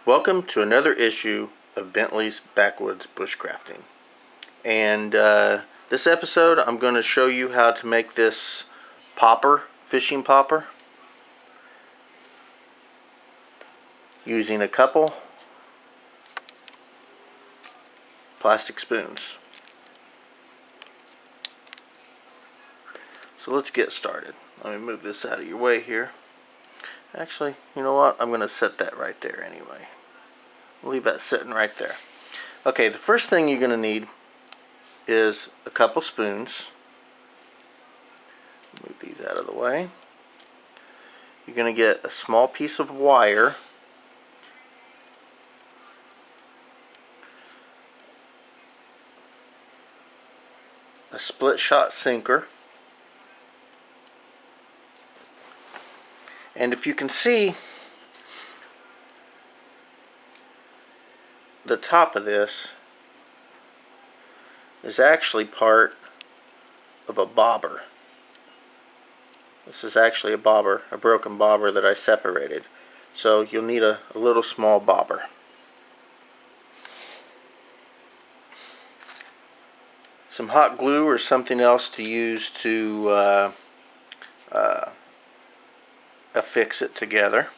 Welcome to another issue of Bentley's Backwoods Bushcrafting. And this episode I'm going to show you how to make this popper, fishing popper, using a couple plastic spoons. So let's get started. Let me move this out of your way here. Actually, you know what? I'm going to set that right there anyway. Leave that sitting right there. Okay, the first thing you're going to need is a couple spoons. Move these out of the way. You're going to get a small piece of wire, a split shot sinker, and if you can see, the top of this is actually part of a bobber. This is actually a bobber, a broken bobber that I separated. So you'll need a little small bobber. Some hot glue or something else to use to affix it together.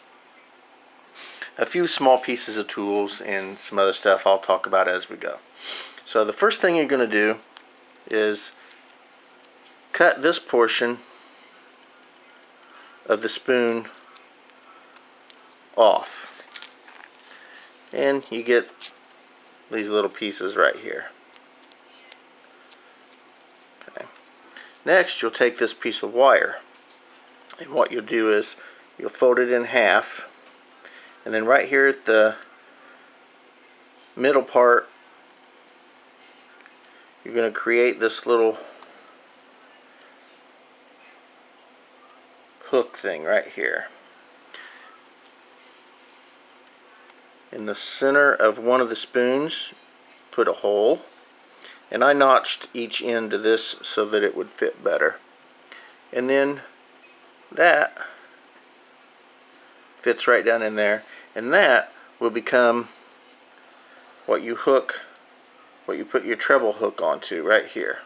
A few small pieces of tools and some other stuff I'll talk about as we go. So the first thing you're going to do is cut this portion of the spoon off, and you get these little pieces right here. Okay. Next, you'll take this piece of wire, and what you'll do is you'll fold it in half, and then right here at the middle part you're going to create this little hook thing right here. In the center of one of the spoons, put a hole, and I notched each end of this so that it would fit better. And then that fits right down in there, and that will become what you put your treble hook onto right here.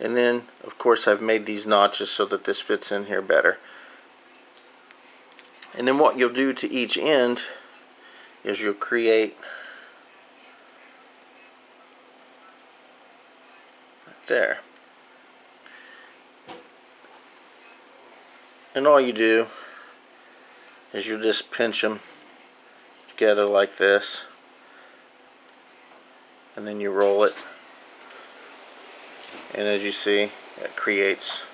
And then of course I've made these notches so that this fits in here better. And then what you'll do to each end is you'll create right there. And all you do is you just pinch them together like this, and then you roll it, and as you see, it creates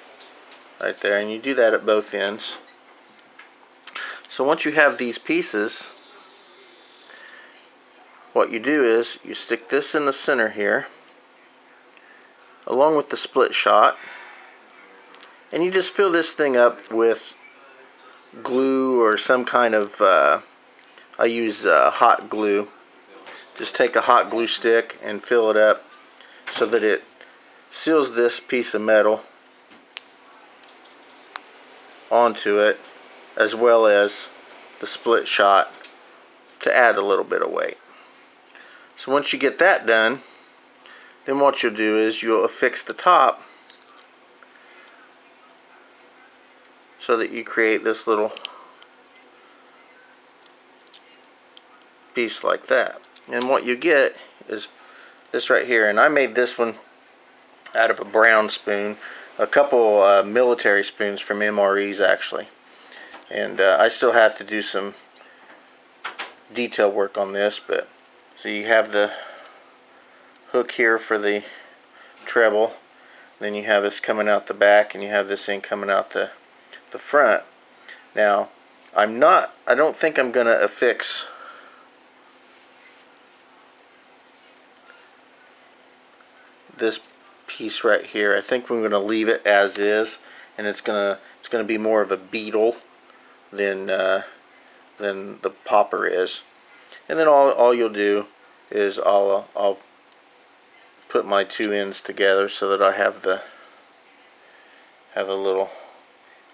right there, and you do that at both ends. So once you have these pieces, what you do is you stick this in the center here along with the split shot, and you just fill this thing up with glue or some kind of I use hot glue. Just take a hot glue stick and fill it up so that it seals this piece of metal onto it, as well as the split shot to add a little bit of weight. So once you get that done, then what you'll do is you'll affix the top so that you create this little piece like that. And what you get is this right here, and I made this one out of a brown spoon, a couple military spoons from MREs actually, and I still have to do some detail work on this. But so you have the hook here for the treble, then you have this coming out the back, and you have this thing coming out the front. Now I don't think I'm gonna affix this piece right here. I think we're going to leave it as is, and it's going to be more of a beetle than the popper is. And then all you'll do is I'll put my two ends together so that I have the little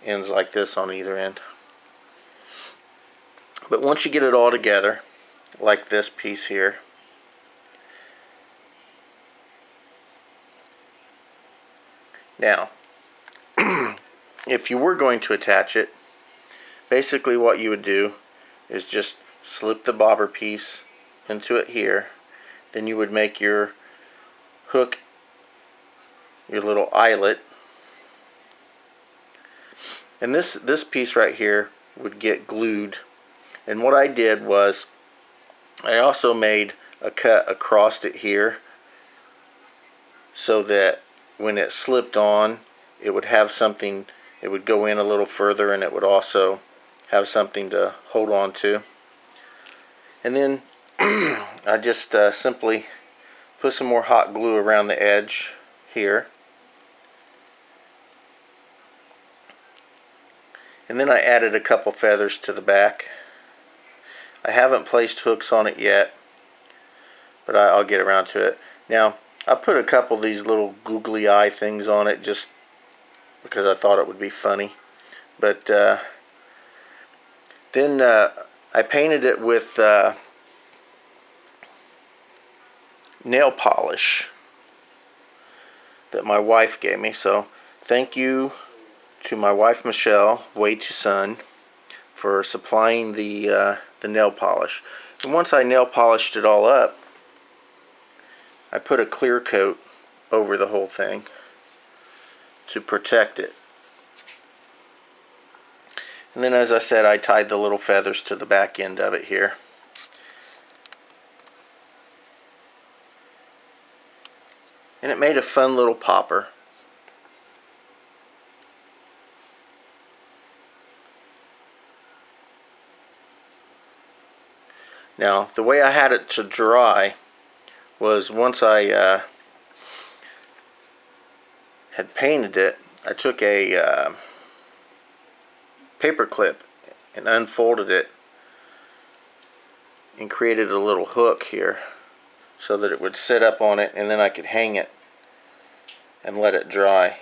ends like this on either end. But once you get it all together, like this piece here, now if you were going to attach it, basically what you would do is just slip the bobber piece into it here. Then you would make your hook, your little eyelet, and this piece right here would get glued. And what I did was I also made a cut across it here so that when it slipped on, it would have something, it would go in a little further, and it would also have something to hold on to. And then I just simply put some more hot glue around the edge here. And then I added a couple feathers to the back. I haven't placed hooks on it yet, but I'll get around to it. Now, I put a couple of these little googly eye things on it just because I thought it would be funny. But then I painted it with nail polish that my wife gave me. So thank you to my wife Michelle, Way to Son, for supplying the nail polish. And once I nail polished it all up, I put a clear coat over the whole thing to protect it. And then, as I said, I tied the little feathers to the back end of it here. And it made a fun little popper. Now, the way I had it to dry was once I had painted it, I took a paper clip and unfolded it and created a little hook here so that it would sit up on it, and then I could hang it and let it dry.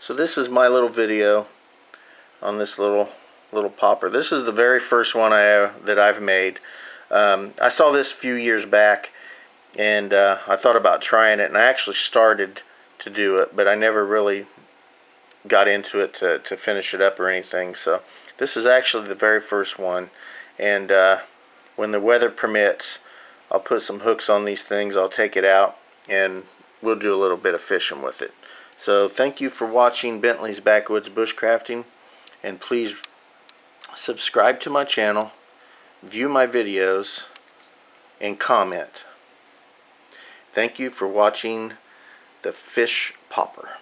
So this is my little video on this little popper. This is the very first one that I've made. I saw this a few years back, and I thought about trying it, and I actually started to do it, but I never really got into it to finish it up or anything. So this is actually the very first one, and when the weather permits, I'll put some hooks on these things. I'll take it out and we'll do a little bit of fishing with it. So thank you for watching Bentley's Backwoods Bushcrafting, and please subscribe to my channel, view my videos, and comment. Thank you for watching the fish popper.